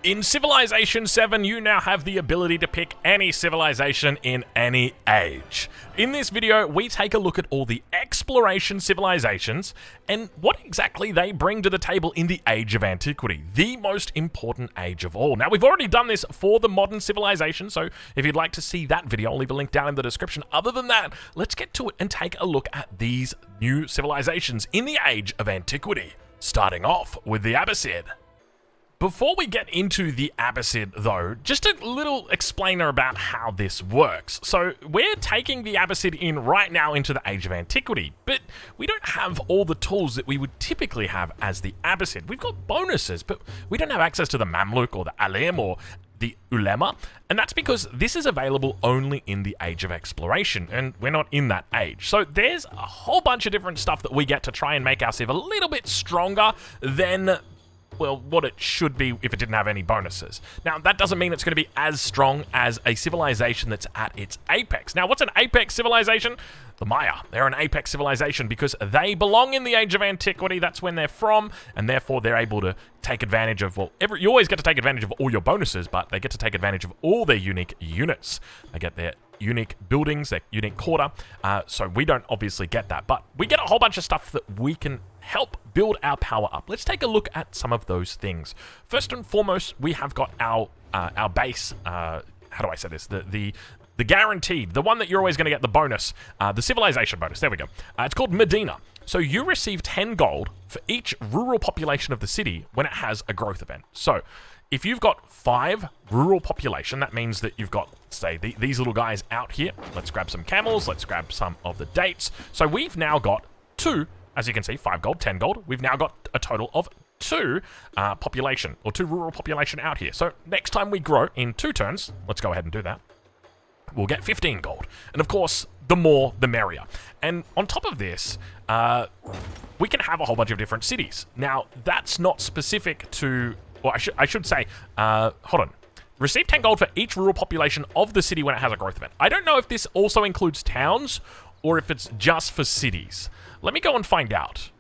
In Civilization 7, you now have the ability to pick any civilization in any age. In this video, we take a look at all the exploration civilizations and what exactly they bring to the table in the Age of Antiquity, the most important age of all. Now, we've already done this for the modern civilization, so if you'd like to see that video, I'll leave a link down in the description. Other than that, let's get to it and take a look at these new civilizations in the Age of Antiquity, starting off with the Abbasid. Before we get into the Abbasid, though, just a little explainer about how this works. So, we're taking the Abbasid in right now into the Age of Antiquity, but we don't have all the tools that we would typically have as the Abbasid. We've got bonuses, but we don't have access to the Mamluk or the Alim or the Ulema, and that's because this is available only in the Age of Exploration, and we're not in that age. So there's a whole bunch of different stuff that we get to try and make our civ a little bit stronger than, well, what it should be if it didn't have any bonuses. Now, that doesn't mean it's going to be as strong as a civilization that's at its apex. Now, what's an apex civilization? The Maya. They're an apex civilization because they belong in the Age of Antiquity. That's when they're from, and therefore they're able to take advantage of, well, you always get to take advantage of all your bonuses, but they get to take advantage of all their unique units. They get their unique buildings, their unique quarter, so we don't obviously get that, but we get a whole bunch of stuff that we can help build our power up. Let's take a look at some of those things. First and foremost, we have got our base, how do I say this, the guaranteed, the one that you're always going to get the bonus, the civilization bonus, there we go. It's called Medina. So you receive 10 gold for each rural population of the city when it has a growth event. So if you've got 5 rural population, that means that you've got, say, these little guys out here. Let's grab some camels, let's grab some of the dates. So we've now got 2, as you can see, 5 gold, 10 gold. We've now got a total of 2 population, or 2 rural population out here. So next time we grow in 2 turns, let's go ahead and do that, we'll get 15 gold. And of course, the more, the merrier. And on top of this, we can have a whole bunch of different cities. Now, that's not specific to, or I should say, hold on. Receive 10 gold for each rural population of the city when it has a growth event. I don't know if this also includes towns, or if it's just for cities. Let me go and find out.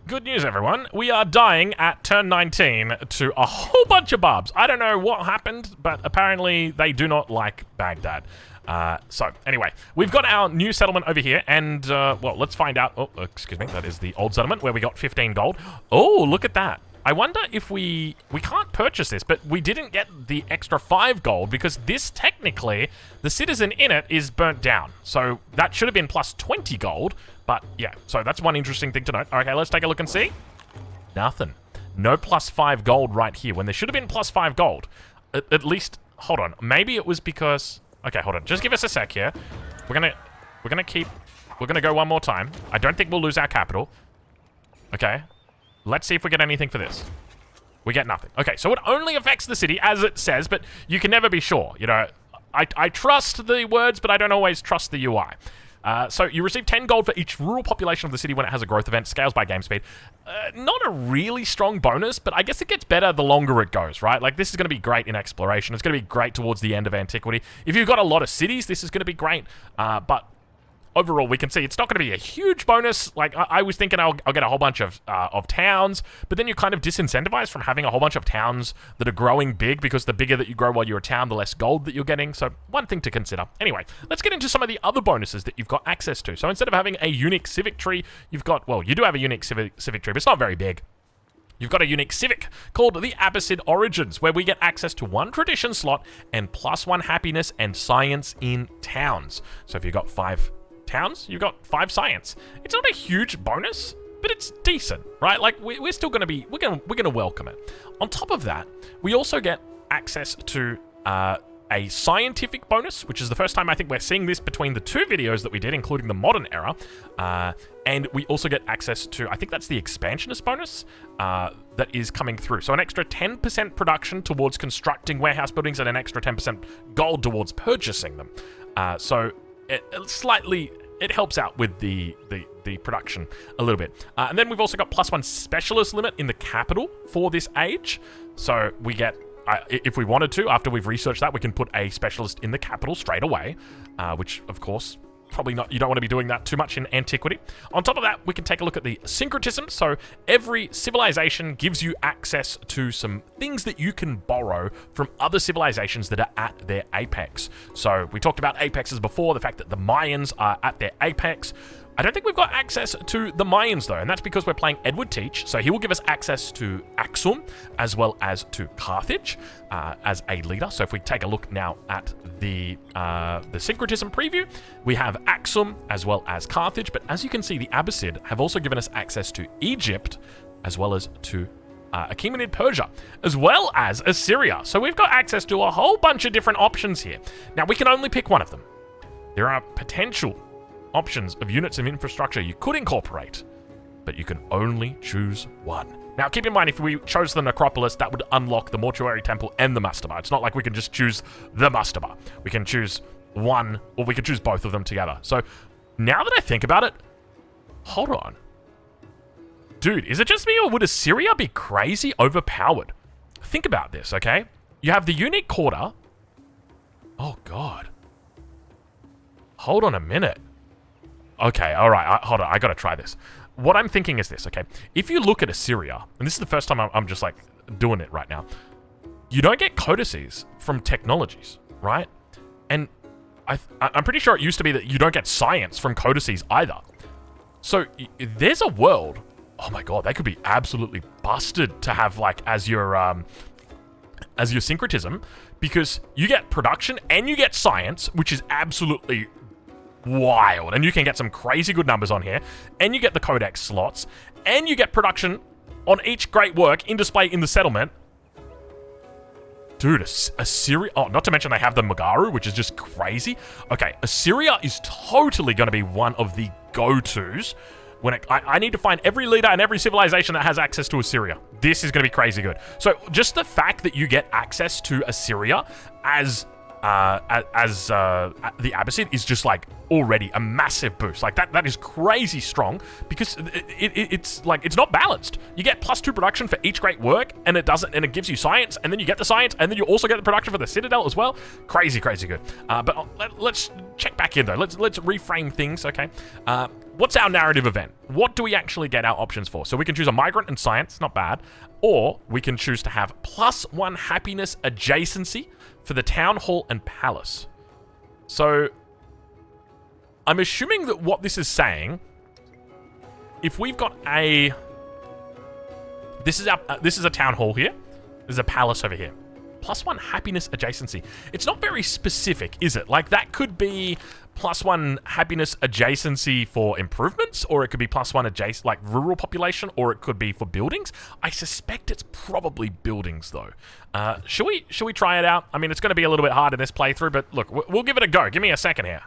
Good news, everyone. We are dying at turn 19 to a whole bunch of barbs. I don't know what happened, but apparently they do not like Baghdad. So, anyway, we've got our new settlement over here, and, well, let's find out. Oh, excuse me, that is the old settlement where we got 15 gold. Oh, look at that. I wonder if we can't purchase this, but we didn't get the extra 5 gold because this, technically, the citizen in it is burnt down. So that should have been plus 20 gold, but yeah, so that's one interesting thing to note. Okay, let's take a look and see. Nothing. No plus 5 gold right here when there should have been plus 5 gold. At least, hold on, maybe it was because, okay, hold on, just give us a sec here. We're gonna go one more time. I don't think we'll lose our capital. Okay. Let's see if we get anything for this. We get nothing. Okay, so it only affects the city, as it says, but you can never be sure. You know, I trust the words, but I don't always trust the UI. So you receive 10 gold for each rural population of the city when it has a growth event, scales by game speed. Not a really strong bonus, but I guess it gets better the longer it goes, right? Like, this is going to be great in exploration. It's going to be great towards the end of Antiquity. If you've got a lot of cities, this is going to be great, but overall, we can see it's not going to be a huge bonus. Like, I was thinking I'll get a whole bunch of towns, but then you're kind of disincentivized from having a whole bunch of towns that are growing big, because the bigger that you grow while you're a town, the less gold that you're getting. So one thing to consider. Anyway, let's get into some of the other bonuses that you've got access to. So instead of having a unique civic tree, you've got, well, you do have a unique civic tree, but it's not very big. You've got a unique civic called the Abbasid Origins, where we get access to 1 tradition slot and plus 1 happiness and science in towns. So if you've got 5 towns, you've got 5 science. It's not a huge bonus, but it's decent, right? Like, we're still going to be, we're going to welcome it. On top of that, we also get access to a scientific bonus, which is the first time I think we're seeing this between the 2 videos that we did, including the modern era. And we also get access to, I think that's the expansionist bonus that is coming through. So an extra 10% production towards constructing warehouse buildings and an extra 10% gold towards purchasing them. So it helps out with the production a little bit. And then we've also got plus 1 specialist limit in the capital for this age. So we get, if we wanted to, after we've researched that, we can put a specialist in the capital straight away, which, of course, probably not, you don't want to be doing that too much in Antiquity. On top of that, we can take a look at the syncretism. So every civilization gives you access to some things that you can borrow from other civilizations that are at their apex. So we talked about apexes before, the fact that the Mayans are at their apex. I don't think we've got access to the Mayans though, and that's because we're playing Edward Teach, so he will give us access to Axum as well as to Carthage as a leader. So if we take a look now at the syncretism preview, we have Axum as well as Carthage, but as you can see, the Abbasid have also given us access to Egypt as well as to Achaemenid Persia, as well as Assyria. So we've got access to a whole bunch of different options here. Now, we can only pick one of them. There are potential options of units of infrastructure you could incorporate, but you can only choose one. Now, keep in mind, if we chose the Necropolis, that would unlock the Mortuary Temple and the Mastaba. It's not like we can just choose the Mastaba. We can choose one, or we can choose both of them together. So, now that I think about it, hold on. Dude, is it just me, or would Assyria be crazy overpowered? Think about this, okay? You have the unique quarter. Oh, God. Hold on a minute. Okay, all right, hold on, I gotta try this. What I'm thinking is this, okay? If you look at Assyria, and this is the first time I'm just like doing it right now, you don't get codices from technologies, right? And I'm pretty sure it used to be that you don't get science from codices either. So there's a world, oh my God, they could be absolutely busted to have like as your syncretism, because you get production and you get science, which is absolutely wild, and you can get some crazy good numbers on here, and you get the codex slots, and you get production on each great work in display in the settlement. Dude, Assyria, oh, not to mention they have the Magaru, which is just crazy. Okay, Assyria is totally going to be one of the go-tos when I need to find every leader and every civilization that has access to Assyria. This is going to be crazy good. So just the fact that you get access to Assyria as the Abbasid is just like already a massive boost. Like that is crazy strong, because it's like, it's not balanced. You get +2 production for each great work, and it gives you science, and then you get the science, and then you also get the production for the Citadel as well. Crazy good. But let's check back in though. Let's reframe things, okay? What's our narrative event? What do we actually get our options for? So we can choose a migrant and science, not bad. Or we can choose to have +1 happiness adjacency for the town hall and palace. So I'm assuming that what this is saying, if we've got this is a town hall here, there's a palace over here. +1 happiness adjacency. It's not very specific, is it? Like that could be +1 happiness adjacency for improvements, or it could be +1 adjacent, like rural population, or it could be for buildings. I suspect it's probably buildings though. Should we try it out? I mean, it's going to be a little bit hard in this playthrough, but look, we'll give it a go. Give me a second here.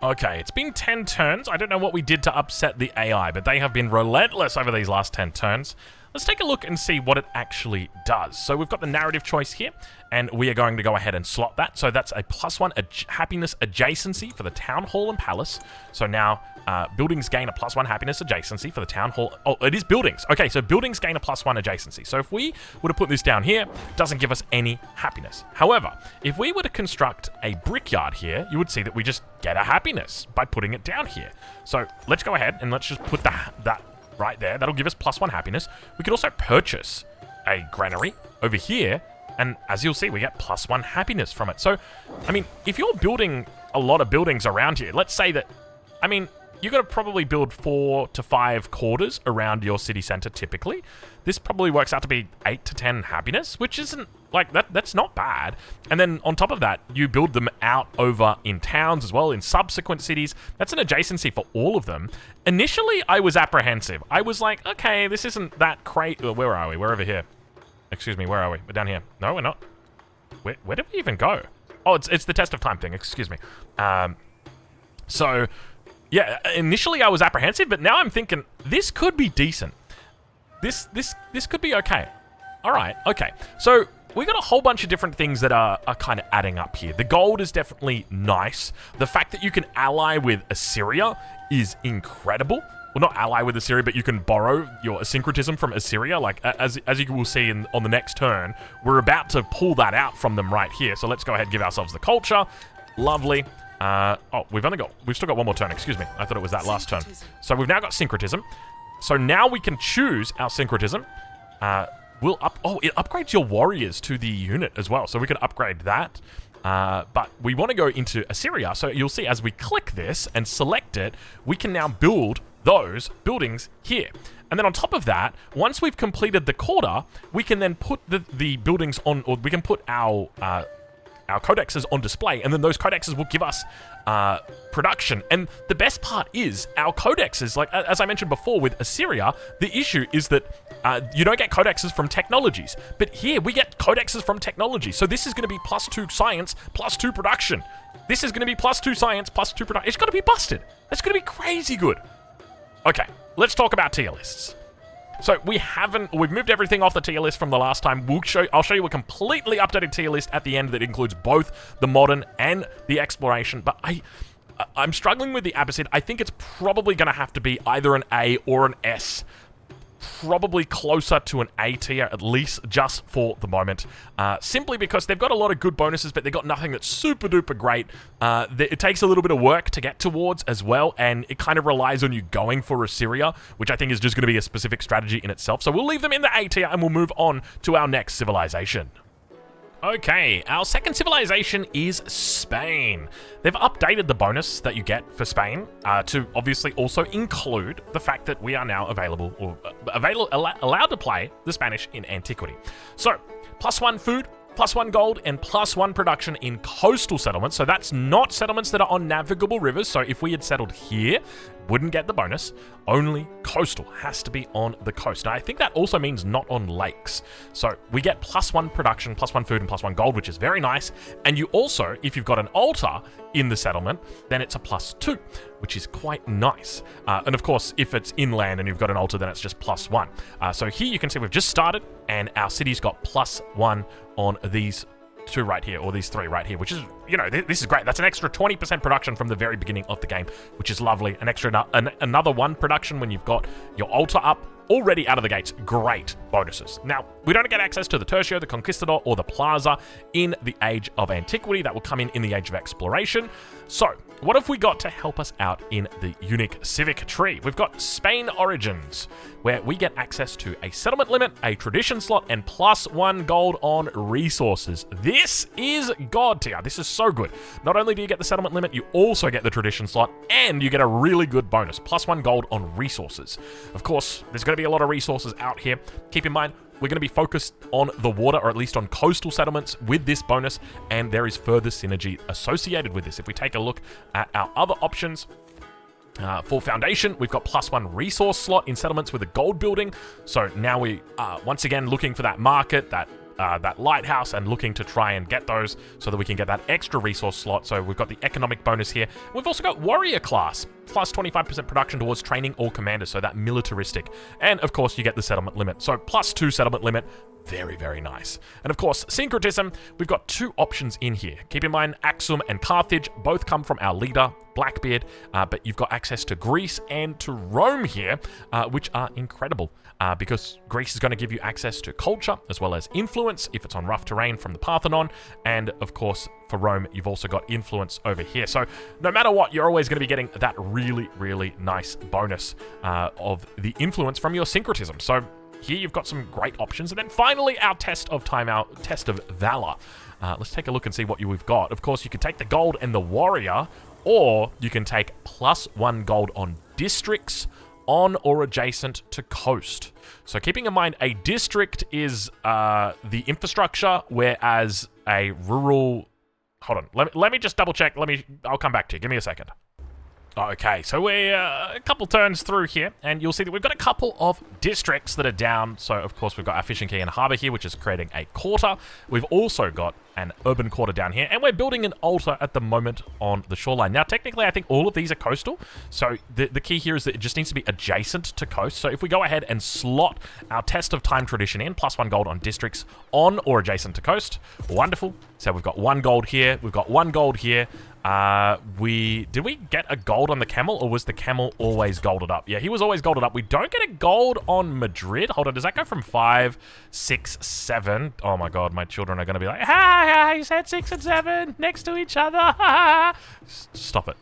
Okay, it's been 10 turns. I don't know what we did to upset the AI, but they have been relentless over these last 10 turns. Let's take a look and see what it actually does. So we've got the narrative choice here, and we are going to go ahead and slot that. So that's a +1 happiness adjacency for the town hall and palace. So now buildings gain a +1 happiness adjacency for the town hall. Oh, it is buildings. Okay, so buildings gain a +1 adjacency. So if we were to put this down here, it doesn't give us any happiness. However, if we were to construct a brickyard here, you would see that we just get a happiness by putting it down here. So let's go ahead and let's just put that right there. That'll give us +1 happiness. We could also purchase a granary over here, and as you'll see, we get +1 happiness from it. So, I mean, if you're building a lot of buildings around here, let's say that, I mean, you're going to probably build 4 to 5 quarters around your city center typically. This probably works out to be 8 to 10 happiness, which isn't like that's not bad. And then on top of that, you build them out over in towns as well, in subsequent cities. That's an adjacency for all of them. Initially, I was apprehensive. I was like, okay, this isn't that crazy. Where are we? We're over here. Excuse me, where are we? We're down here. No, we're not. Where did we even go? Oh, it's the test of time thing. Excuse me. So, yeah, initially I was apprehensive, but now I'm thinking this could be decent. This could be okay. All right, okay. So we got a whole bunch of different things that are kind of adding up here. The gold is definitely nice. The fact that you can ally with Assyria is incredible. Well, not ally with Assyria, but you can borrow your syncretism from Assyria. Like, as you will see on the next turn, we're about to pull that out from them right here. So let's go ahead and give ourselves the culture. Lovely. Oh, we've still got one more turn, excuse me. I thought it was that last turn. So we've now got syncretism. So now we can choose our syncretism. It upgrades your warriors to the unit as well. So we can upgrade that. But we want to go into Assyria. So you'll see as we click this and select it, we can now build those buildings here. And then on top of that, once we've completed the quarter, we can then put the buildings on, or we can put our codexes on display, and then those codexes will give us production. And the best part is our codexes, like as I mentioned before with Assyria, the issue is that you don't get codexes from technologies, but here we get codexes from technology. So this is going to be +2 science, +2 production. This is going to be +2 science, +2 production. It's going to be busted. It's going to be crazy good. Okay, let's talk about tier lists. So we've moved everything off the tier list from the last time. I'll show you a completely updated tier list at the end that includes both the modern and the exploration, but I'm struggling with the Abbasid. I think it's probably going to have to be either an A or an S. Probably closer to an A tier, at least just for the moment. Simply because they've got a lot of good bonuses, but they've got nothing that's super duper great. It takes a little bit of work to get towards as well, and it kind of relies on you going for Assyria, which I think is just going to be a specific strategy in itself. So we'll leave them in the A tier, and we'll move on to our next civilization. Okay, our second civilization is Spain. They've updated the bonus that you get for Spain to obviously also include the fact that we are now allowed to play the Spanish in Antiquity. So, +1 food, +1 gold, and +1 production in coastal settlements. So that's not settlements that are on navigable rivers. So if we had settled here, wouldn't get the bonus. Only coastal, has to be on the coast. Now I think that also means not on lakes. So we get +1 production, +1 food, and +1 gold, which is very nice. And you also, if you've got an altar in the settlement, then it's a +2, which is quite nice. And of course, if it's inland and you've got an altar, then it's just +1. So here you can see we've just started, and our city's got +1 on these 2 right here, or these 3 right here, which is, you know, this is great. That's an extra 20% production from the very beginning of the game, which is lovely. An extra, another 1 production when you've got your altar up. Already out of the gates, great bonuses. Now, we don't get access to the Tertio, the Conquistador, or the Plaza in the Age of Antiquity. That will come in the Age of Exploration. So, what have we got to help us out in the unique civic tree? We've got Spain Origins, where we get access to a settlement limit, a tradition slot, and +1 gold on resources. This is God tier. This is so good. Not only do you get the settlement limit, you also get the tradition slot, and you get a really good bonus, +1 gold on resources. Of course, there's going to be a lot of resources out here. Keep in mind, we're going to be focused on the water, or at least on coastal settlements with this bonus, and there is further synergy associated with this. If we take a look at our other options, for Foundation, we've got +1 resource slot in settlements with a gold building. So now we are once again looking for that market, that lighthouse, and looking to try and get those so that we can get that extra resource slot. So we've got the economic bonus here. We've also got warrior class, +25% production towards training all commanders, so that militaristic. And of course, you get the settlement limit. So +2 settlement limit. Very, very nice. And of course, syncretism, we've got 2 options in here. Keep in mind, Axum and Carthage both come from our leader, Blackbeard, but you've got access to Greece and to Rome here, which are incredible. Because Greece is going to give you access to culture as well as influence if it's on rough terrain from the Parthenon. And of course, for Rome, you've also got influence over here. So no matter what, you're always going to be getting that really, really nice bonus of the influence from your syncretism. So here you've got some great options. And then finally, our test of time, our test of valor. Let's take a look and see what we've got. Of course, you can take the gold and the warrior, or you can take +1 gold on districts on or adjacent to coast. So keeping in mind, a district is the infrastructure, whereas a rural... Hold on, let me just double check. I'll come back to you. Give me a second. Okay, so we're a couple turns through here, and you'll see that we've got a couple of districts that are down. So, of course, we've got our fishing quay and harbour here, which is creating a quarter. We've also got an urban quarter down here, and we're building an altar at the moment on the shoreline. Now, technically, I think all of these are coastal, so the key here is that it just needs to be adjacent to coast. So if we go ahead and slot our test of time tradition in, +1 gold on districts on or adjacent to coast, wonderful. So we've got 1 gold here, we've got 1 gold here, Did we get a gold on the camel, or was the camel always golded up? Yeah, he was always golded up. We don't get a gold on Madrid. Hold on, does that go from 5, 6, 7? Oh my god, my children are going to be like, ha, he said 6 and 7 next to each other. Stop it.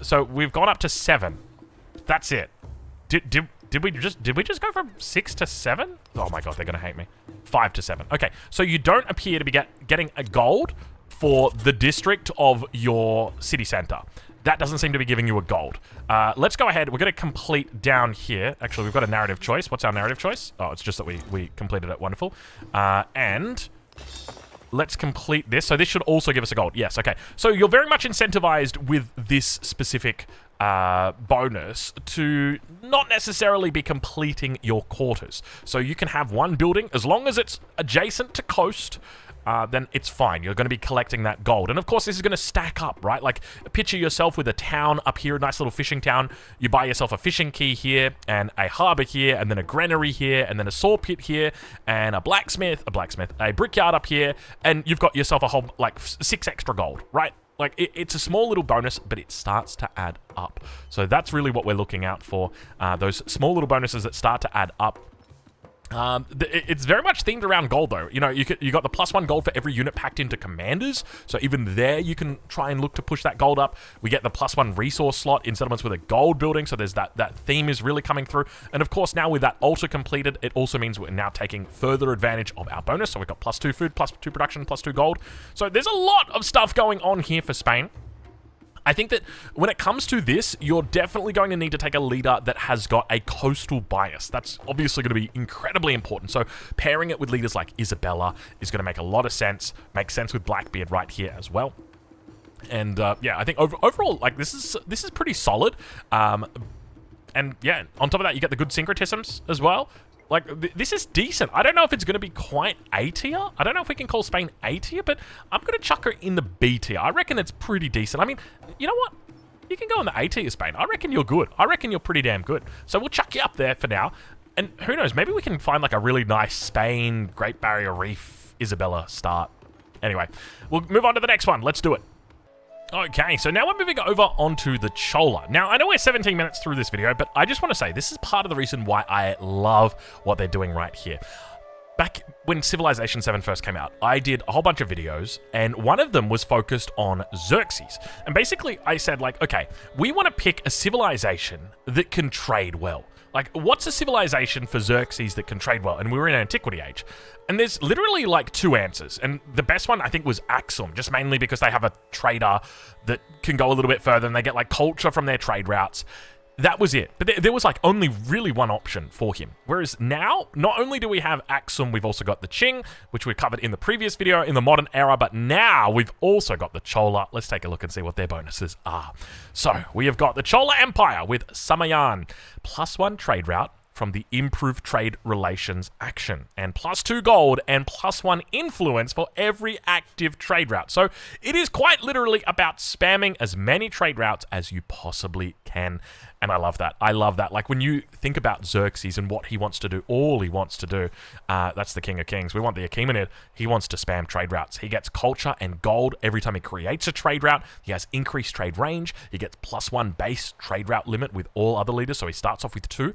So we've gone up to 7. That's it. Did we just go from 6 to 7? Oh my god, they're going to hate me. 5 to 7. Okay, so you don't appear to be getting a gold for the district of your city center. That doesn't seem to be giving you a gold. Let's go ahead. We're going to complete down here. Actually, we've got a narrative choice. What's our narrative choice? Oh, it's just that we completed it. Wonderful. And let's complete this. So this should also give us a gold. Yes, okay. So you're very much incentivized with this specific bonus to not necessarily be completing your quarters. So you can have one building, as long as it's adjacent to coast, then it's fine. You're going to be collecting that gold. And of course, this is going to stack up, right? Like, picture yourself with a town up here, a nice little fishing town. You buy yourself a fishing quay here, and a harbor here, and then a granary here, and then a saw pit here, and a brickyard up here, and you've got yourself a whole, like, 6 extra gold, right? Like, it's a small little bonus, but it starts to add up. So that's really what we're looking out for. Those small little bonuses that start to add up. It's very much themed around gold, though. You know, you got the +1 gold for every unit packed into commanders. So even there, you can try and look to push that gold up. We get the +1 resource slot in settlements with a gold building. So there's that theme is really coming through. And of course, now with that altar completed, it also means we're now taking further advantage of our bonus. So we've got +2 food, +2 production, +2 gold. So there's a lot of stuff going on here for Spain. I think that when it comes to this, you're definitely going to need to take a leader that has got a coastal bias. That's obviously going to be incredibly important. So pairing it with leaders like Isabella is going to make a lot of sense. Makes sense with Blackbeard right here as well. And yeah, I think overall, like, this is pretty solid. And yeah, on top of that, you get the good syncretisms as well. Like, this is decent. I don't know if it's going to be quite A tier. I don't know if we can call Spain A tier, but I'm going to chuck her in the B tier. I reckon it's pretty decent. I mean, you know what? You can go in the A tier, Spain. I reckon you're good. I reckon you're pretty damn good. So we'll chuck you up there for now. And who knows? Maybe we can find, like, a really nice Spain, Great Barrier Reef, Isabella start. Anyway, we'll move on to the next one. Let's do it. Okay, so now we're moving over onto the Chola. Now, I know we're 17 minutes through this video, but I just want to say this is part of the reason why I love what they're doing right here. Back when Civilization 7 first came out, I did a whole bunch of videos, and one of them was focused on Xerxes. And basically, I said, like, okay, we want to pick a civilization that can trade well. Like, what's a civilization for Xerxes that can trade well? And we were in Antiquity age. And there's literally, like, 2 answers. And the best one, I think, was Axum, just mainly because they have a trader that can go a little bit further, and they get, like, culture from their trade routes. That was it. But there was, like, only really one option for him. Whereas now, not only do we have Axum, we've also got the Qing, which we covered in the previous video in the modern era, but now we've also got the Chola. Let's take a look and see what their bonuses are. So, we have got the Chola Empire with Samayan, +1 trade route from the improved trade relations action, and +2 gold and +1 influence for every active trade route. So it is quite literally about spamming as many trade routes as you possibly can. And I love that. I love that. Like, when you think about Xerxes and what he wants to do, all he wants to do, that's the King of Kings. We want the Achaemenid. He wants to spam trade routes. He gets culture and gold every time he creates a trade route. He has increased trade range. He gets +1 base trade route limit with all other leaders. So he starts off with 2.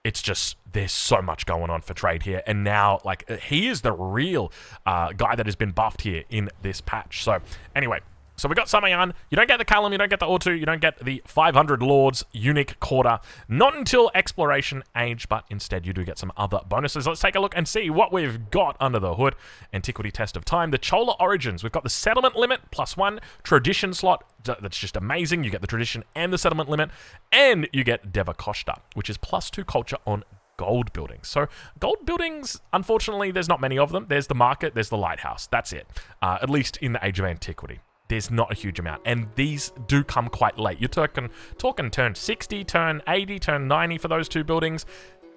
It's just, there's so much going on for trade here. And now, like, he is the real guy that has been buffed here in this patch. So, anyway, so we got Samayan. You don't get the Callum, you don't get the Ortu, you don't get the 500 Lords unique quarter. Not until Exploration Age, but instead you do get some other bonuses. Let's take a look and see what we've got under the hood. Antiquity Test of Time. The Chola Origins. We've got the settlement limit, +1. Tradition slot. That's just amazing. You get the tradition and the settlement limit. And you get Deva Costa, which is +2 culture on gold buildings. So gold buildings, unfortunately, there's not many of them. There's the market, there's the lighthouse. That's it. At least in the Age of Antiquity. There's not a huge amount, and these do come quite late. You're talking turn 60, turn 80, turn 90 for those 2 buildings.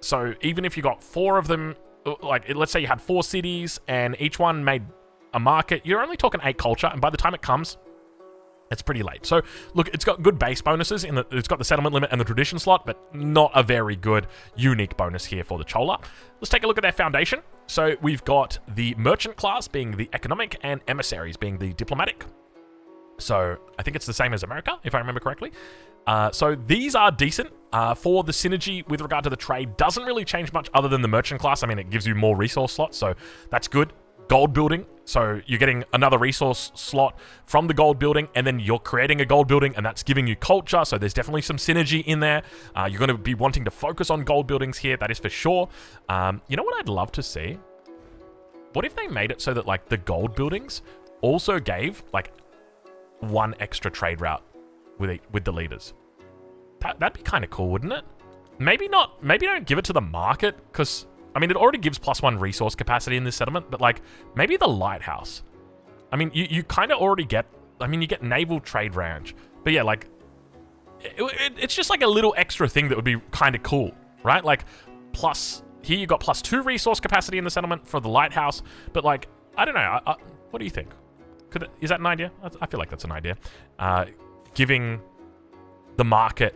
So even if you got 4 of them, like, let's say you had 4 cities and each one made a market, you're only talking 8 culture, and by the time it comes, it's pretty late. So look, it's got good base bonuses. It's got the settlement limit and the tradition slot, but not a very good unique bonus here for the Chola. Let's take a look at their foundation. So we've got the merchant class being the economic and emissaries being the diplomatic. So I think it's the same as America, if I remember correctly. So these are decent. For the synergy with regard to the trade, doesn't really change much other than the merchant class. I mean, it gives you more resource slots, so that's good. Gold building, so you're getting another resource slot from the gold building, and then you're creating a gold building, and that's giving you culture, so there's definitely some synergy in there. You're going to be wanting to focus on gold buildings here, that is for sure. You know what I'd love to see? What if they made it so that, like, the gold buildings also gave, like, one extra trade route with the leaders? That'd be kind of cool, wouldn't it? Maybe not. Maybe don't give it to the market, because I mean, it already gives +1 resource capacity in this settlement, but like maybe the lighthouse. I mean, you kind of already get. I mean, you get naval trade range, but yeah, like it's just like a little extra thing that would be kind of cool, right? Like plus here you got +2 resource capacity in the settlement for the lighthouse, but like I don't know. What do you think? Is that an idea? I feel like that's an idea. Giving the market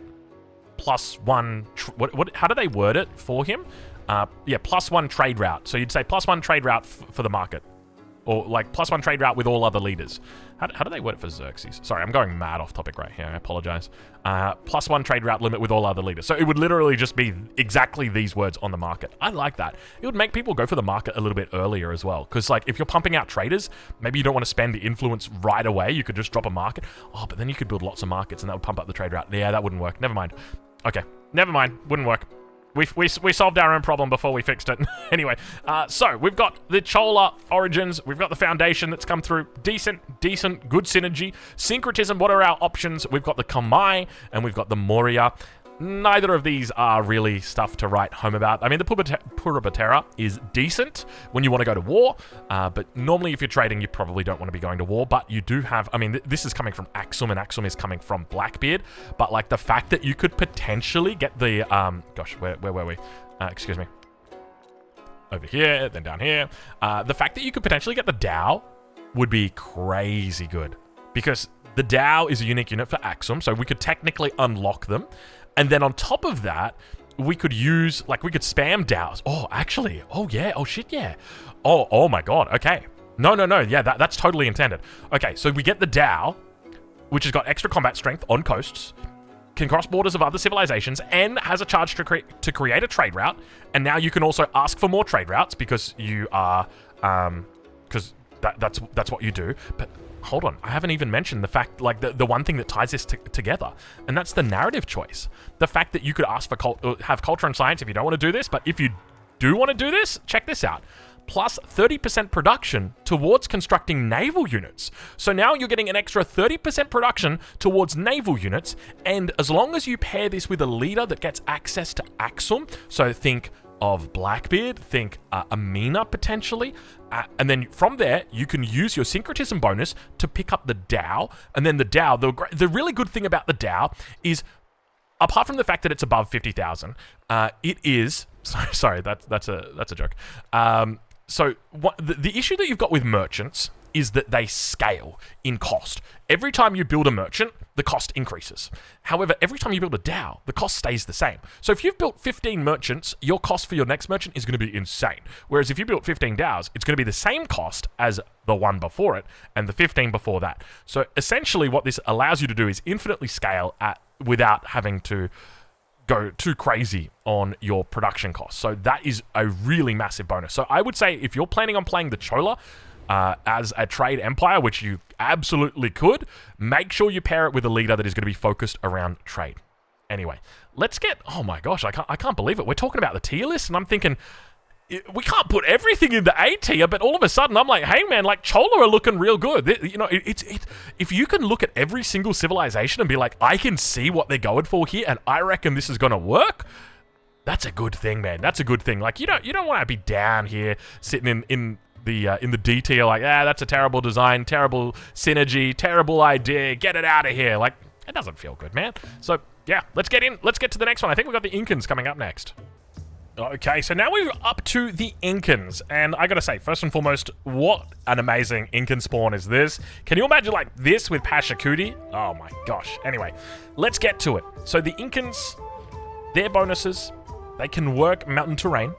+1. How do they word it for him? Yeah, +1 trade route. So you'd say +1 trade route for the market, or like +1 trade route with all other leaders. How do they word it for Xerxes? Sorry, I'm going mad off topic right here. I apologize. +1 trade route limit with all other leaders. So it would literally just be exactly these words on the market. I like that. It would make people go for the market a little bit earlier as well. Because like if you're pumping out traders, maybe you don't want to spend the influence right away. You could just drop a market. Oh, but then you could build lots of markets and that would pump up the trade route. Yeah, that wouldn't work. Never mind. Okay, never mind. Wouldn't work. We solved our own problem before we fixed it. Anyway, so we've got the Chola origins. We've got the foundation that's come through. Decent, good synergy. Syncretism, what are our options? We've got the Kamai and we've got the Moria. Neither of these are really stuff to write home about. I mean, the Purabatera is decent when you want to go to war, but normally if you're trading, you probably don't want to be going to war, but you do have, I mean, this is coming from Axum, and Axum is coming from Blackbeard, but like the fact that you could potentially get the, gosh, where were we? Excuse me. Over here, then down here. The fact that you could potentially get the Dao would be crazy good, because the Dao is a unique unit for Axum, so we could technically unlock them. And then on top of that, we could use, like, we could spam DAOs. Oh, actually. Oh, yeah. Oh, shit, yeah. Oh my God. Okay. No. Yeah, that's totally intended. Okay, so we get the DAO, which has got extra combat strength on coasts, can cross borders of other civilizations, and has a charge to create a trade route. And now you can also ask for more trade routes because you are, because that's what you do. But hold on, I haven't even mentioned the fact, like, the one thing that ties this together, and that's the narrative choice. The fact that you could ask for have culture and science if you don't want to do this, but if you do want to do this, check this out. Plus 30% production towards constructing naval units. So now you're getting an extra 30% production towards naval units, and as long as you pair this with a leader that gets access to Axum, so think of Blackbeard, think Amina potentially, and then from there you can use your syncretism bonus to pick up the Dao, and then the Dao, the really good thing about the Dao is, apart from the fact that it's above 50,000, it is, sorry, that's a joke. So the issue that you've got with merchants is that they scale in cost. Every time you build a merchant, the cost increases. However, every time you build a DAO, the cost stays the same. So if you've built 15 merchants, your cost for your next merchant is going to be insane. Whereas if you built 15 DAOs, it's going to be the same cost as the one before it and the 15 before that. So essentially what this allows you to do is infinitely scale without having to go too crazy on your production costs. So that is a really massive bonus. So I would say if you're planning on playing the Chola, as a trade empire, which you absolutely could, make sure you pair it with a leader that is going to be focused around trade. Anyway, let's get, oh my gosh, I can't believe it. We're talking about the tier list, and I'm thinking, we can't put everything in the A tier, but all of a sudden I'm like, hey man, like Chola are looking real good. You know, if you can look at every single civilization and be like, I can see what they're going for here, and I reckon this is going to work, that's a good thing, man. That's a good thing. Like, you don't want to be down here sitting in the D tier, like, that's a terrible design, terrible synergy, terrible idea, get it out of here. Like, it doesn't feel good, man. So yeah, let's get to the next one. I think we've got the Incans coming up next. Okay, so now we're up to the Incans, and I gotta say, first and foremost, what an amazing Incan spawn is this. Can you imagine like this with Pachacuti? Oh my gosh. Anyway, let's get to it. So the Incans, their bonuses, they can work mountain terrain.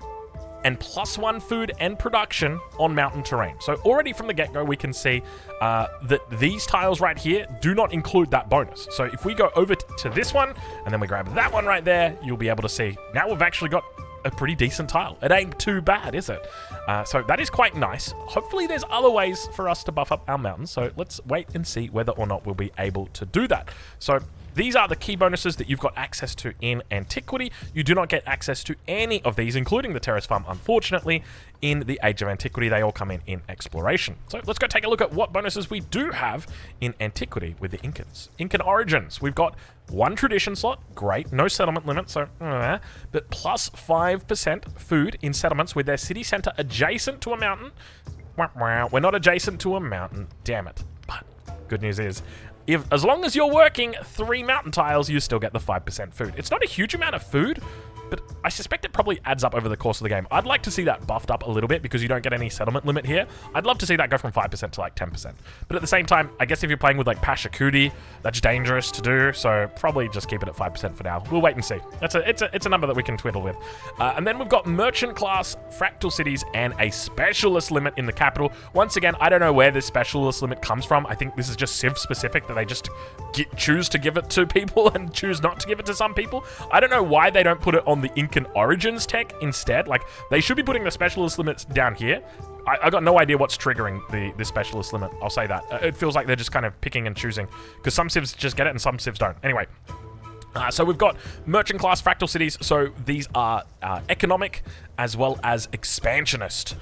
and +1 food and production on mountain terrain. So already from the get-go, we can see that these tiles right here do not include that bonus. So if we go over to this one, and then we grab that one right there, you'll be able to see, now we've actually got a pretty decent tile. It ain't too bad, is it? So that is quite nice. Hopefully there's other ways for us to buff up our mountains, so let's wait and see whether or not we'll be able to do that. So these are the key bonuses that you've got access to in Antiquity. You do not get access to any of these, including the Terrace Farm, unfortunately, in the Age of Antiquity. They all come in Exploration. So let's go take a look at what bonuses we do have in Antiquity with the Incans. Incan Origins, we've got 1 tradition slot, great, no settlement limit, so but plus 5% food in settlements with their city center adjacent to a mountain. We're not adjacent to a mountain, damn it. But good news is, as long as you're working 3 mountain tiles, you still get the 5% food. It's not a huge amount of food, but I suspect it probably adds up over the course of the game. I'd like to see that buffed up a little bit because you don't get any settlement limit here. I'd love to see that go from 5% to like 10%. But at the same time, I guess if you're playing with like Pashakuti, that's dangerous to do, so probably just keep it at 5% for now. We'll wait and see. It's a number that we can twiddle with. And then we've got merchant class, fractal cities, and a specialist limit in the capital. Once again, I don't know where this specialist limit comes from. I think this is just Civ specific, that they just choose to give it to people and choose not to give it to some people. I don't know why they don't put it on the Incan Origins tech instead. Like, they should be putting the specialist limits down here. I got no idea what's triggering the specialist limit, I'll say that. It feels like they're just kind of picking and choosing, because some civs just get it and some civs don't. Anyway, so we've got merchant class fractal cities, so these are economic as well as expansionist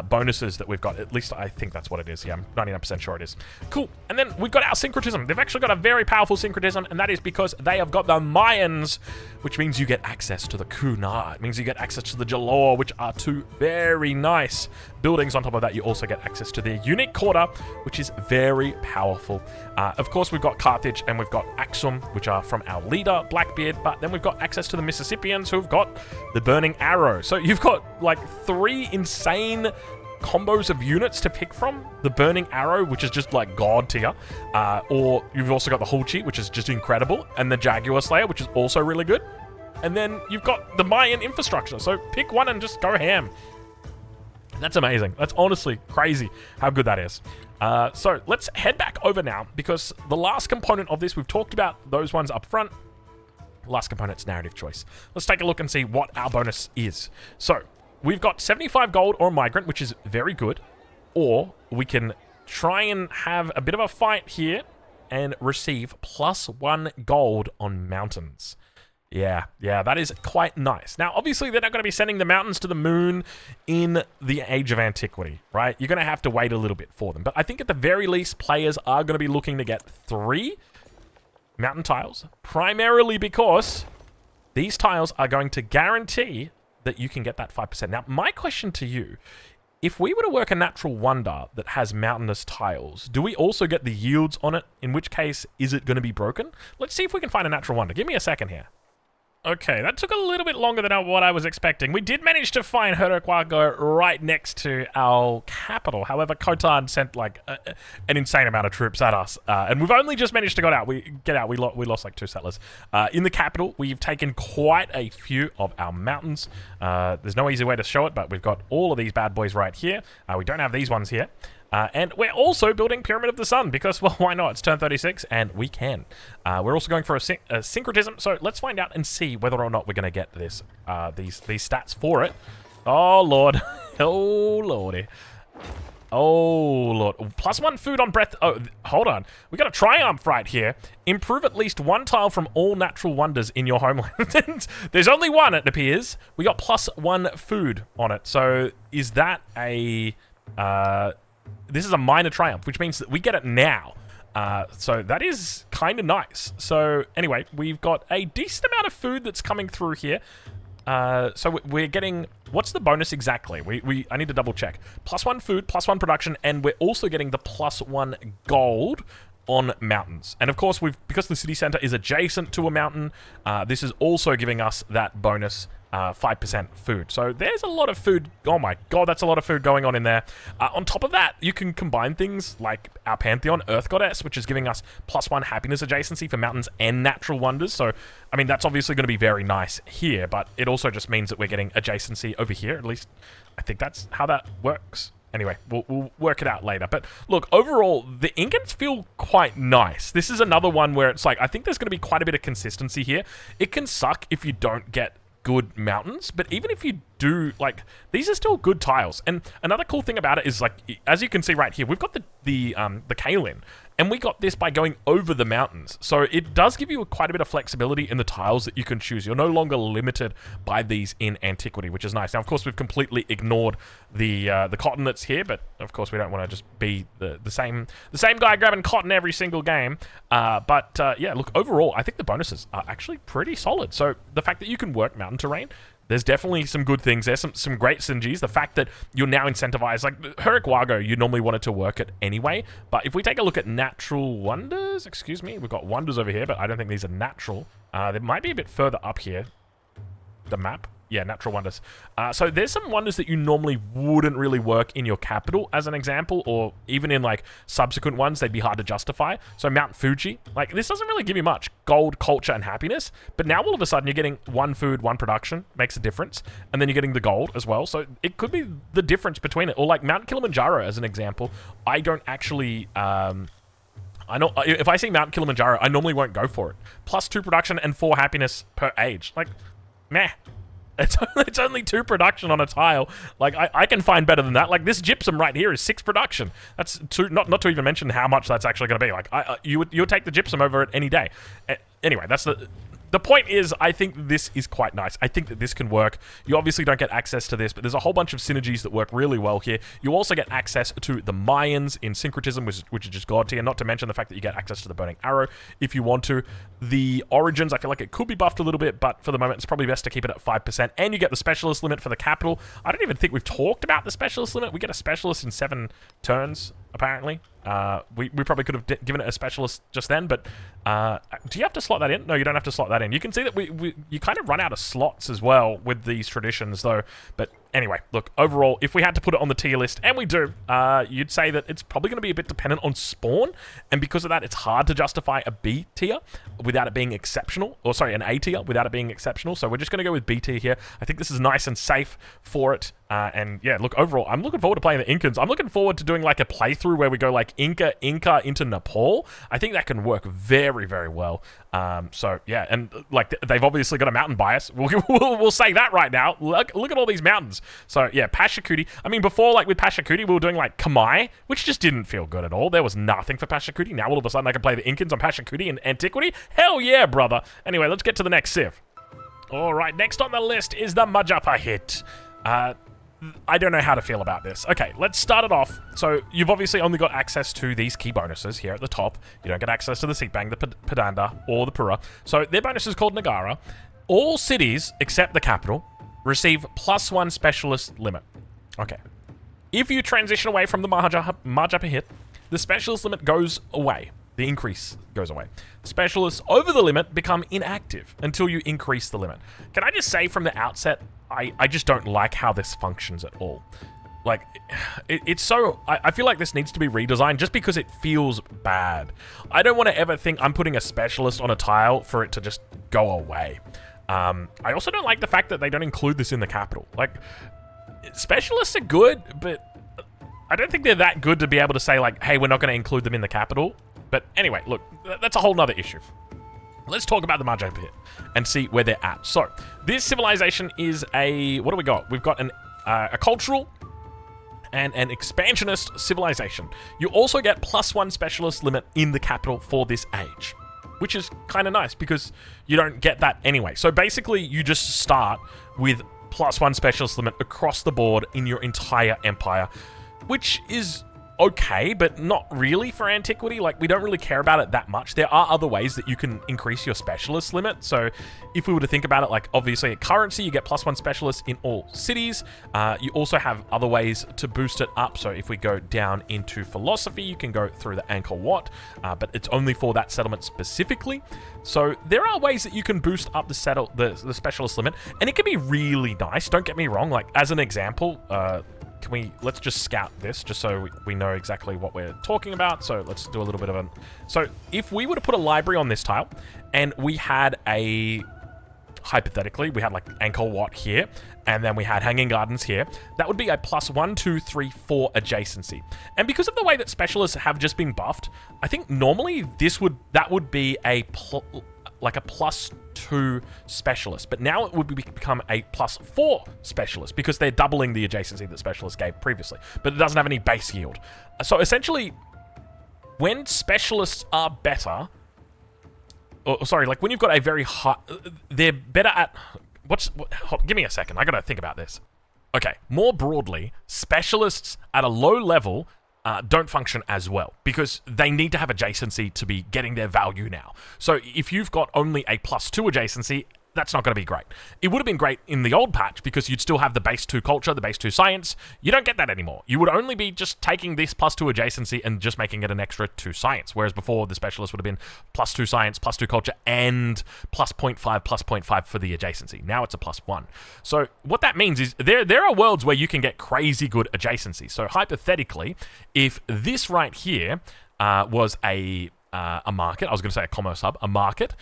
bonuses that we've got. At least I think that's what it is. Yeah, I'm 99% sure it is. Cool. And then we've got our syncretism. They've actually got a very powerful syncretism, and that is because they have got the Mayans, which means you get access to the Kuna. It means you get access to the Jalor, which are 2 very nice buildings. On top of that, you also get access to their unique quarter, which is very powerful. Of course, we've got Carthage and we've got Axum, which are from our leader, Blackbeard, but then we've got access to the Mississippians, who've got the Burning Arrow. So you've got like 3 insane combos of units to pick from. The Burning Arrow, which is just like god tier, or you've also got the Hulchi, which is just incredible, and the Jaguar Slayer, which is also really good. And then you've got the Mayan infrastructure, so pick one and just go ham. That's amazing. That's honestly crazy how good that is. So let's head back over now, because the last component of this, we've talked about those ones up front. Last component's narrative choice. Let's take a look and see what our bonus is. So we've got 75 gold or migrant, which is very good. Or we can try and have a bit of a fight here and receive +1 gold on mountains. Yeah, that is quite nice. Now, obviously, they're not going to be sending the mountains to the moon in the Age of Antiquity, right? You're going to have to wait a little bit for them. But I think at the very least, players are going to be looking to get 3 mountain tiles, primarily because these tiles are going to guarantee that you can get that 5%. Now, my question to you, if we were to work a natural wonder that has mountainous tiles, do we also get the yields on it? In which case, is it going to be broken? Let's see if we can find a natural wonder. Give me a second here. Okay, that took a little bit longer than what I was expecting. We did manage to find Herokwago right next to our capital. However, Khotan sent like an insane amount of troops at us, and we've only just managed to get out. We lost like 2 settlers. In the capital, we've taken quite a few of our mountains. There's no easy way to show it, but we've got all of these bad boys right here. We don't have these ones here. And we're also building Pyramid of the Sun because, well, why not? It's turn 36 and we can. We're also going for a syncretism, so let's find out and see whether or not we're going to get this these stats for it. Oh, Lord. Oh, Lordy. Oh, Lord. +1 food on breath. Oh, hold on. We got a triumph right here. Improve at least 1 tile from all natural wonders in your homeland. There's only 1, it appears. We got +1 food on it. So is that a... this is a minor triumph, which means that we get it now. So that is kind of nice. So anyway, we've got a decent amount of food that's coming through here. So we're getting... What's the bonus exactly? I need to double check. +1 food, +1 production, and we're also getting the +1 gold on mountains. And of course, because the city center is adjacent to a mountain, this is also giving us that bonus 5% food. So there's a lot of food. Oh my god, that's a lot of food going on in there. On top of that, you can combine things like our Pantheon Earth Goddess, which is giving us +1 happiness adjacency for mountains and natural wonders. So, I mean, that's obviously going to be very nice here, but it also just means that we're getting adjacency over here. At least, I think that's how that works. Anyway, we'll work it out later. But look, overall, the Incans feel quite nice. This is another one where it's like, I think there's going to be quite a bit of consistency here. It can suck if you don't get good mountains, but even if you do, like, these are still good tiles. And another cool thing about it is, like, as you can see right here, we've got the Kaolin, and we got this by going over the mountains. So it does give you quite a bit of flexibility in the tiles that you can choose. You're no longer limited by these in Antiquity, which is nice. Now, of course, we've completely ignored the cotton that's here, but of course we don't want to just be the same guy grabbing cotton every single game. Yeah, look, overall, I think the bonuses are actually pretty solid. So the fact that you can work mountain terrain, there's definitely some good things. There's some great synergies. The fact that you're now incentivized, like Herrickwago, you normally wanted to work it anyway. But if we take a look at natural wonders, excuse me, we've got wonders over here, but I don't think these are natural. There might be a bit further up here. The map. Yeah, natural wonders. So there's some wonders that you normally wouldn't really work in your capital, as an example, or even in like subsequent ones, they'd be hard to justify. So Mount Fuji, like this doesn't really give you much. Gold, culture, and happiness. But now all of a sudden you're getting 1 food, 1 production, makes a difference. And then you're getting the gold as well. So it could be the difference between it. Or like Mount Kilimanjaro, as an example, I don't actually... I know if I see Mount Kilimanjaro, I normally won't go for it. +2 production and 4 happiness per age. Like, meh. It's only 2 production on a tile. Like, I can find better than that. Like, this gypsum right here is 6 production. That's 2, not to even mention how much that's actually going to be. Like, you would take the gypsum over it any day. Anyway, that's the point is, I think this is quite nice. I think that this can work. You obviously don't get access to this, but there's a whole bunch of synergies that work really well here. You also get access to the Mayans in syncretism, which is just god tier, not to mention the fact that you get access to the burning arrow if you want to. The origins, I feel like it could be buffed a little bit, but for the moment, it's probably best to keep it at 5%. And you get the specialist limit for the capital. I don't even think we've talked about the specialist limit. We get a specialist in 7 turns, apparently. We probably could have given it a specialist just then, but do you have to slot that in? No, you don't have to slot that in. You can see that you kind of run out of slots as well with these traditions, though. But anyway, look, overall, if we had to put it on the tier list, and we do, you'd say that it's probably going to be a bit dependent on spawn, and because of that, it's hard to justify a B tier without it being exceptional, or sorry, an A tier without it being exceptional, so we're just going to go with B tier here. I think this is nice and safe for it, and yeah, look, overall, I'm looking forward to playing the Incans. I'm looking forward to doing like a playthrough where we go like Inca into Nepal. I think that can work very, very well. So yeah, and like they've obviously got a mountain bias. We'll say that right now. Look at all these mountains. So yeah, Pachacuti. I mean, before, like with Pachacuti, we were doing like Kamai, which just didn't feel good at all. There was nothing for Pachacuti. Now all of a sudden I can play the Incans on Pachacuti and Antiquity. Hell yeah, brother. Anyway, let's get to the next civ. All right, next on the list is the Majapahit. I don't know how to feel about this. Okay, let's start it off. So you've obviously only got access to these key bonuses here at the top. You don't get access to the Seatbang, the Padanda, or the Pura. So their bonus is called Nagara. All cities, except the capital, receive +1 specialist limit. Okay. If you transition away from the Majapahit, the specialist limit goes away. The increase goes away. Specialists over the limit become inactive until you increase the limit. Can I just say from the outset, I just don't like how this functions at all. Like, it's so... I feel like this needs to be redesigned just because it feels bad. I don't want to ever think I'm putting a specialist on a tile for it to just go away. I also don't like the fact that they don't include this in the capital. Like, specialists are good, but I don't think they're that good to be able to say, like, hey, we're not going to include them in the capital. But anyway, look, that's a whole nother issue. Let's talk about the Majapahit and see where they're at. So, this civilization is a... What do we got? We've got a cultural and an expansionist civilization. You also get +1 specialist limit in the capital for this age, which is kind of nice because you don't get that anyway. So basically, you just start with +1 specialist limit across the board in your entire empire, which is okay, but not really for Antiquity. Like, we don't really care about it that much. There are other ways that you can increase your specialist limit. So if we were to think about it, like, obviously at currency, you get +1 specialists in all cities. You also have other ways to boost it up. So if we go down into philosophy, you can go through the Angkor Wat, but it's only for that settlement specifically. So there are ways that you can boost up the specialist limit, and it can be really nice. Don't get me wrong. Like, as an example, let's just scout this just so we know exactly what we're talking about. So let's do a little bit of so if we were to put a library on this tile and we had hypothetically, we had like Angkor Wat here, and then we had Hanging Gardens here, that would be a +1, 2, 3, 4 adjacency. And because of the way that specialists have just been buffed, I think normally that would be a +2 specialist, but now it would become a +4 specialist because they're doubling the adjacency that specialists gave previously, but it doesn't have any base yield. So essentially, when specialists are better, when you've got a very high, they're better at, give me a second, I gotta think about this. Okay, more broadly, specialists at a low level don't function as well because they need to have adjacency to be getting their value now. So if you've got only a +2 adjacency, that's not going to be great. It would have been great in the old patch because you'd still have the base 2 culture, the base 2 science. You don't get that anymore. You would only be just taking this +2 adjacency and just making it an extra 2 science, whereas before the specialist would have been +2 science, +2 culture, and +0.5 for the adjacency. Now it's a +1. So what that means is there are worlds where you can get crazy good adjacency. So hypothetically, if this right here was a market, I was going to say a commerce hub, a market,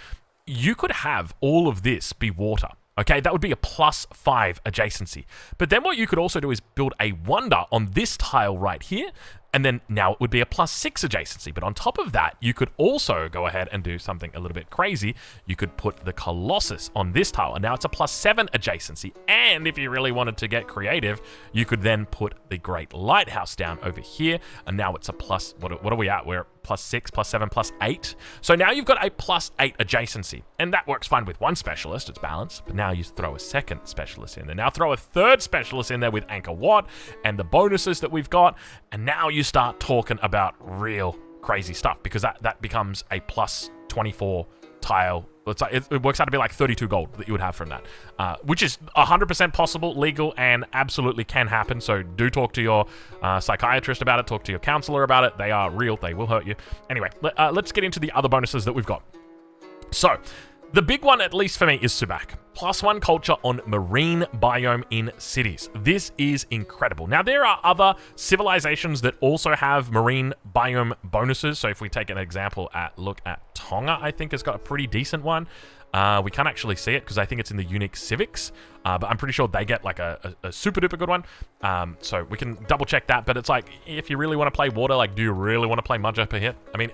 you could have all of this be water. Okay, that would be a +5 adjacency. But then what you could also do is build a wonder on this tile right here, and then now it would be a +6 adjacency. But on top of that, you could also go ahead and do something a little bit crazy. You could put the Colossus on this tile, and now it's a +7 adjacency. And if you really wanted to get creative, you could then put the Great Lighthouse down over here, and now it's a what are we at? We're +6, +7, +8. So now you've got a +8 adjacency, and that works fine with one specialist, it's balanced, but now you throw a second specialist in there. Now throw a third specialist in there with Angkor Wat and the bonuses that we've got, and now you start talking about real crazy stuff because that becomes a +24 tile. It works out to be like 32 gold that you would have from that, which is 100% possible, legal, and absolutely can happen. So do talk to your psychiatrist about it, talk to your counselor about it. They are real, they will hurt you. Anyway, let's get into the other bonuses that we've got. So the big one, at least for me, is civic. +1 culture on marine biome in cities. This is incredible. Now, there are other civilizations that also have marine biome bonuses. So if we take an example look at Tonga, I think has got a pretty decent one. We can't actually see it because I think it's in the unique civics, but I'm pretty sure they get like a super duper good one. So we can double check that, but it's like, if you really want to play water, like, do you really want to play Majapahit? I mean,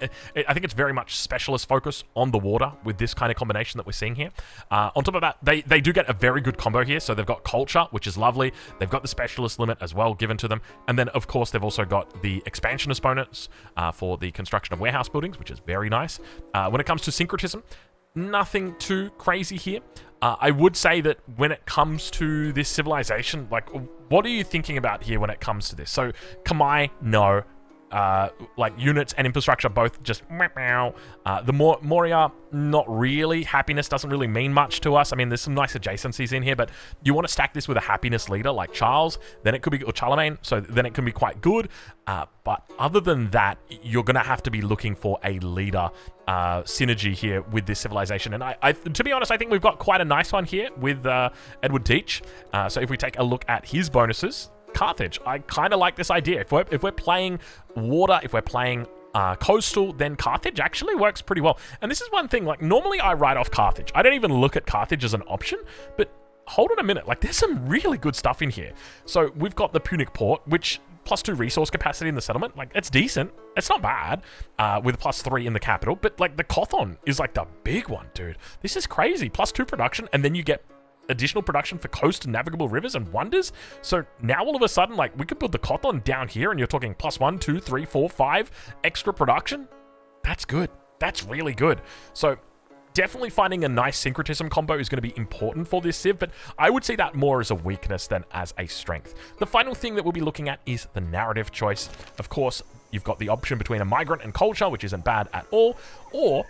I think it's very much specialist focus on the water with this kind of combination that we're seeing here. On top of that, they do get a very good combo here. So they've got culture, which is lovely. They've got the specialist limit as well given to them. And then, of course, they've also got the expansionist bonus for the construction of warehouse buildings, which is very nice. When it comes to syncretism, nothing too crazy here. I would say that when it comes to this civilization, like, what are you thinking about here when it comes to this? So, Kamai, no. Like, units and infrastructure both just meow. The Moria, not really. Happiness doesn't really mean much to us. I mean, there's some nice adjacencies in here, but you want to stack this with a happiness leader like Charles, then it could be, or Charlemagne, so then it can be quite good. But other than that, you're going to have to be looking for a leader synergy here with this civilization. And I, to be honest, I think we've got quite a nice one here with Edward Teach. So if we take a look at his bonuses, Carthage, I kind of like this idea. If we're playing water, if we're playing coastal, then Carthage actually works pretty well. And this is one thing, like, normally I write off Carthage. I don't even look at Carthage as an option, but hold on a minute, like, there's some really good stuff in here. So we've got the Punic Port, which +2 resource capacity in the settlement, like, it's decent. It's not bad, with +3 in the capital, but like the Kothon is like the big one, dude. This is crazy. +2 production, and then you get additional production for coast and navigable rivers and wonders. So now all of a sudden, like, we could build the Kothon down here, and you're talking +1, 2, 3, 4, 5 extra production. That's good. That's really good. So definitely finding a nice syncretism combo is going to be important for this civ, but I would see that more as a weakness than as a strength. The final thing that we'll be looking at is the narrative choice. Of course, you've got the option between a migrant and culture, which isn't bad at all, or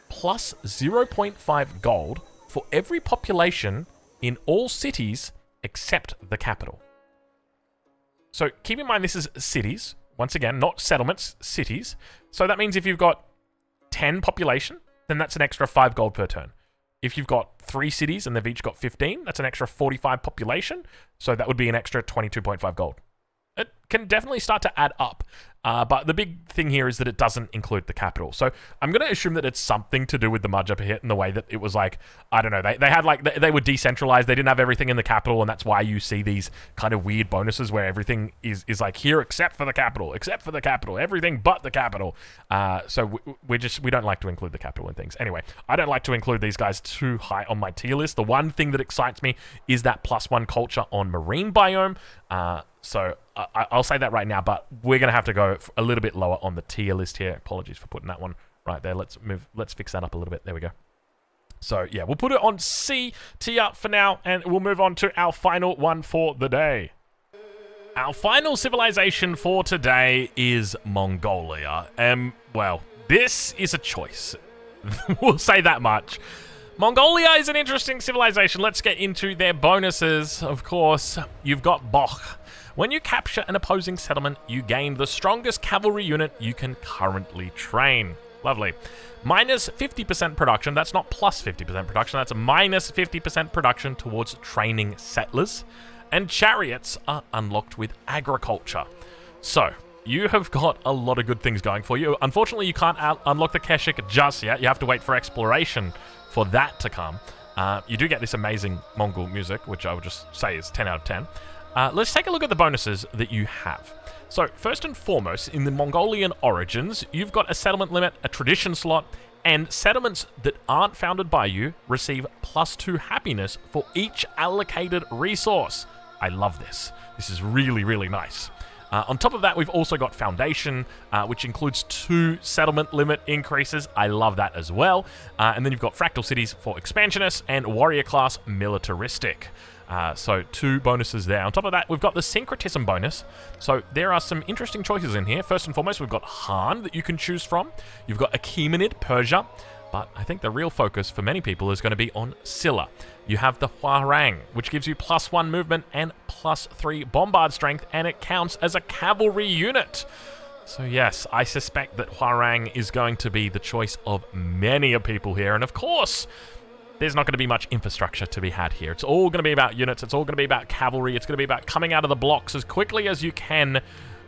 plus 0.5 gold for every population in all cities except the capital. So keep in mind this is cities. Once again, not settlements, cities. So that means if you've got 10 population, then that's an extra 5 gold per turn. If you've got 3 cities and they've each got 15, that's an extra 45 population. So that would be an extra 22.5 gold. It can definitely start to add up. But the big thing here is that it doesn't include the capital. So I'm going to assume that it's something to do with the Majapahit in the way that it was like, I don't know, they had like, they were decentralized. They didn't have everything in the capital. And that's why you see these kind of weird bonuses where everything is like here except for the capital, everything but the capital. So we don't like to include the capital in things. Anyway, I don't like to include these guys too high on my tier list. The one thing that excites me is that +1 culture on marine biome. So I'll say that right now, but we're going to have to go a little bit lower on the tier list here. Apologies for putting that one right there. Let's fix that up a little bit. There we go. So yeah, we'll put it on C tier for now, and we'll move on to our final one for the day. Our final civilization for today is Mongolia. Well, this is a choice. We'll say that much. Mongolia is an interesting civilization. Let's get into their bonuses. Of course, you've got Boch. When you capture an opposing settlement, you gain the strongest cavalry unit you can currently train. Lovely. Minus 50% production. That's not plus 50% production. That's a minus 50% production towards training settlers. And chariots are unlocked with agriculture. So, you have got a lot of good things going for you. Unfortunately, you can't unlock the Keshik just yet. You have to wait for exploration for that to come. You do get this amazing Mongol music, which I would just say is 10 out of 10. Let's take a look at the bonuses that you have. So, first and foremost, in the Mongolian origins, you've got a settlement limit, a tradition slot, and settlements that aren't founded by you receive +2 happiness for each allocated resource. I love this. This is really, really nice. On top of that, we've also got Foundation, which includes 2 settlement limit increases. I love that as well. And then you've got Fractal Cities for Expansionists and Warrior Class Militaristic. So 2 bonuses there. On top of that, we've got the Syncretism bonus. So there are some interesting choices in here. First and foremost, we've got Han that you can choose from. You've got Achaemenid, Persia. But I think the real focus for many people is going to be on Silla. You have the Hwarang, which gives you +1 movement and +3 bombard strength, and it counts as a cavalry unit. So yes, I suspect that Hwarang is going to be the choice of many people here. And of course, there's not going to be much infrastructure to be had here. It's all going to be about units. It's all going to be about cavalry. It's going to be about coming out of the blocks as quickly as you can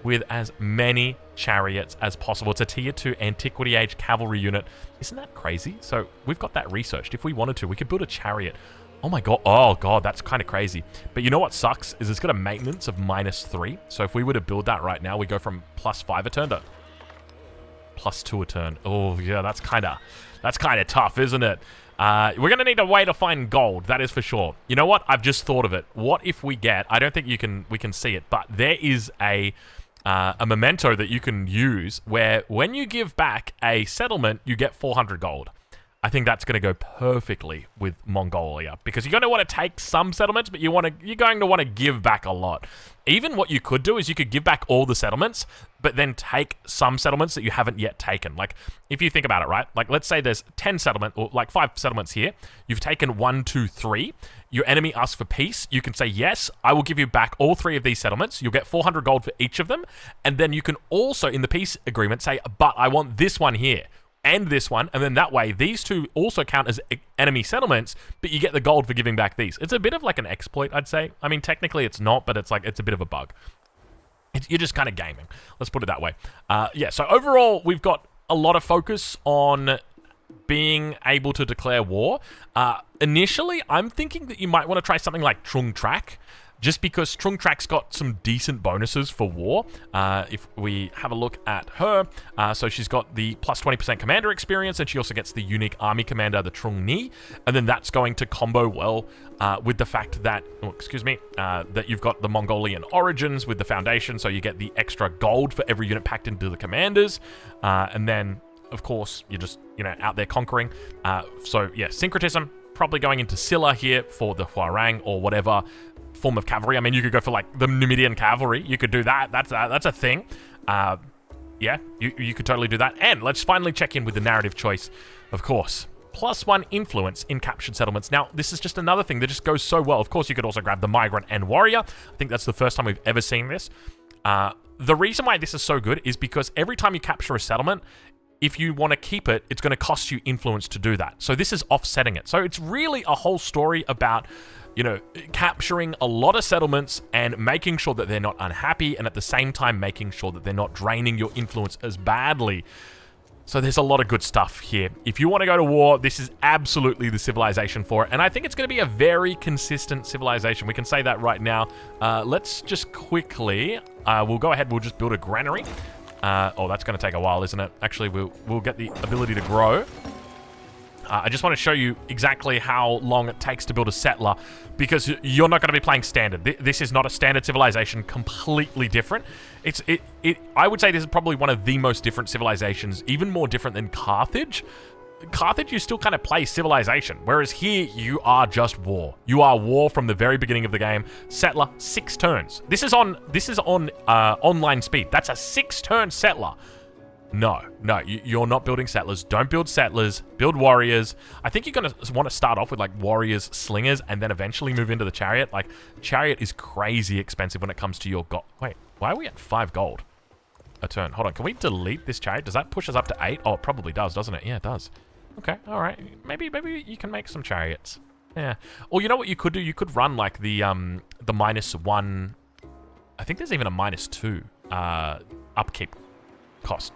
with as many chariots as possible. It's a tier 2 Antiquity Age cavalry unit. Isn't that crazy? So we've got that researched. If we wanted to, we could build a chariot. Oh my god. Oh god, that's kind of crazy. But you know what sucks? Is it's got a maintenance of -3. So if we were to build that right now, we go from +5 a turn to +2 a turn. Oh yeah, that's kind of tough, isn't it? We're going to need a way to find gold, that is for sure. You know what? I've just thought of it. What if we get, I don't think we can see it, but there is a memento that you can use where when you give back a settlement, you get 400 gold. I think that's going to go perfectly with Mongolia because you're going to want to take some settlements, but you're going to want to give back a lot. Even what you could do is you could give back all the settlements, but then take some settlements that you haven't yet taken. Like, if you think about it, right? Like, let's say there's 10 settlement, or like 5 settlements here. You've taken 1, 2, 3. Your enemy asks for peace. You can say, yes, I will give you back all 3 of these settlements. You'll get 400 gold for each of them. And then you can also, in the peace agreement, say, but I want this one here. And this one, and then that way, these 2 also count as enemy settlements, but you get the gold for giving back these. It's a bit of like an exploit, I'd say. I mean, technically it's not, but it's a bit of a bug. You're just kind of gaming. Let's put it that way. Yeah, so overall, we've got a lot of focus on being able to declare war. Initially, I'm thinking that you might want to try something like Trung Track, just because Trung Trak's got some decent bonuses for war. If we have a look at her, so she's got the plus 20% commander experience, and she also gets the unique army commander, the Trung Ni, and then that's going to combo well with the fact that, that you've got the Mongolian origins with the foundation, so you get the extra gold for every unit packed into the commanders, and then of course, you're just, out there conquering. So, yeah, syncretism, probably going into Silla here for the Huarang or whatever form of cavalry. I mean, you could go for, like, the Numidian cavalry. You could do that. That's a thing. Yeah, you could totally do that. And let's finally check in with the narrative choice, of course. +1 influence in captured settlements. Now, this is just another thing that just goes so well. Of course, you could also grab the migrant and warrior. I think that's the first time we've ever seen this. The reason why this is so good is because every time you capture a settlement, if you want to keep it, it's going to cost you influence to do that. So this is offsetting it. So it's really a whole story about, capturing a lot of settlements and making sure that they're not unhappy, and at the same time making sure that they're not draining your influence as badly. So there's a lot of good stuff here. If you want to go to war, this is absolutely the civilization for it. And I think it's going to be a very consistent civilization. We can say that right now. Let's just quickly, we'll go ahead, we'll just build a granary. Oh, that's going to take a while, isn't it? Actually, we'll get the ability to grow. I just want to show you exactly how long it takes to build a settler, because you're not going to be playing standard. This is not a standard civilization, completely different. I would say this is probably one of the most different civilizations, even more different than Carthage. Carthage, you still kind of play civilization, whereas here, you are just war. You are war from the very beginning of the game. Settler, 6 turns. This is on online speed. That's a 6-turn settler. No, you're not building settlers. Don't build settlers. Build warriors. I think you're going to want to start off with, like, warriors, slingers, and then eventually move into the chariot. Like, chariot is crazy expensive when it comes to your gold. Wait, why are we at 5 gold a turn? Hold on, can we delete this chariot? Does that push us up to 8? Oh, it probably does, doesn't it? Yeah, it does. Okay, all right. Maybe you can make some chariots. Yeah. Or you know what you could do? You could run, like, the -1... I think there's even a -2 upkeep cost.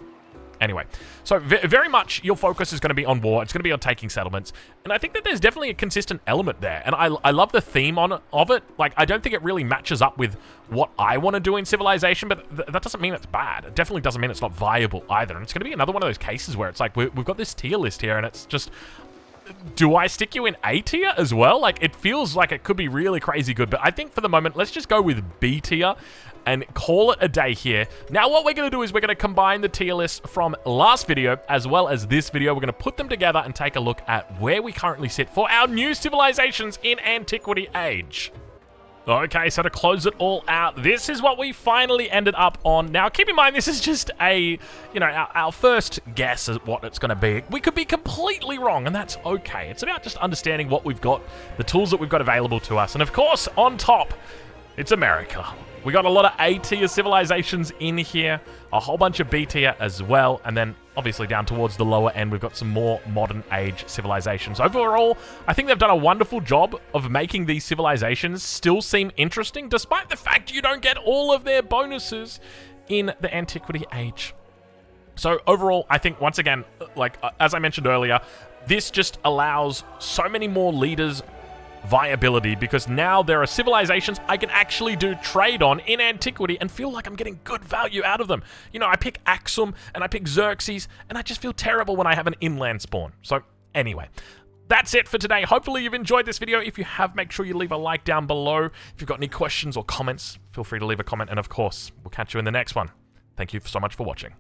Anyway, so very much your focus is going to be on war. It's going to be on taking settlements. And I think that there's definitely a consistent element there. And I love the theme of it. Like, I don't think it really matches up with what I want to do in Civilization, but that doesn't mean it's bad. It definitely doesn't mean it's not viable either. And it's going to be another one of those cases where it's like, we've got this tier list here, and it's just... Do I stick you in A tier as well? Like, it feels like it could be really crazy good, but I think for the moment, let's just go with B tier and call it a day here. Now, what we're going to do is we're going to combine the tier list from last video as well as this video. We're going to put them together and take a look at where we currently sit for our new civilizations in Antiquity Age. Okay, so to close it all out, this is what we finally ended up on. Now, keep in mind, this is just our first guess at what it's going to be. We could be completely wrong, and that's okay. It's about just understanding what we've got, the tools that we've got available to us. And of course, on top, it's America. We got a lot of A-tier civilizations in here, a whole bunch of B-tier as well, and then obviously down towards the lower end, we've got some more modern age civilizations. Overall, I think they've done a wonderful job of making these civilizations still seem interesting, despite the fact you don't get all of their bonuses in the Antiquity Age. So overall, I think, once again, like as I mentioned earlier, this just allows so many more leaders viability, because now there are civilizations I can actually do trade on in Antiquity and feel like I'm getting good value out of them. I pick Axum and I pick Xerxes, and I just feel terrible when I have an inland spawn. So anyway, that's it for today. Hopefully you've enjoyed this video. If you have, make sure you leave a like down below. If you've got any questions or comments, feel free to leave a comment, and of course, we'll catch you in the next one. Thank you so much for watching.